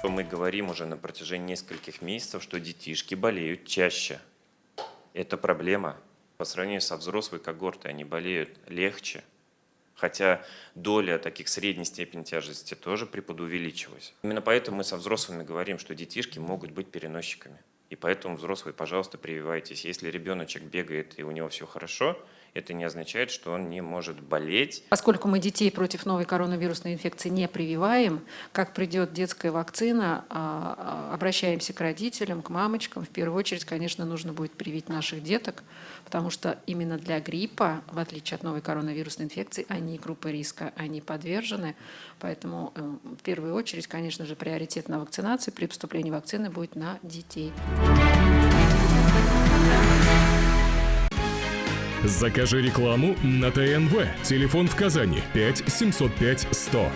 Мы говорим уже на протяжении нескольких месяцев, что детишки болеют чаще. Это проблема. По сравнению со взрослой когортой они болеют легче. Хотя доля таких средней степени тяжести тоже преподувеличилась. Именно поэтому мы со взрослыми говорим, что детишки могут быть переносчиками. И поэтому, взрослые, пожалуйста, прививайтесь. Если ребеночек бегает и у него все хорошо, это не означает, что он не может болеть. Поскольку мы детей против новой коронавирусной инфекции не прививаем, как придет детская вакцина, обращаемся к родителям, к мамочкам. В первую очередь, конечно, нужно будет привить наших деток, потому что именно для гриппа, в отличие от новой коронавирусной инфекции, они группа риска, они подвержены. Поэтому в первую очередь, конечно же, приоритет на вакцинацию при поступлении вакцины будет на детей. Закажи рекламу на ТНВ. Телефон в Казани 5 705 100.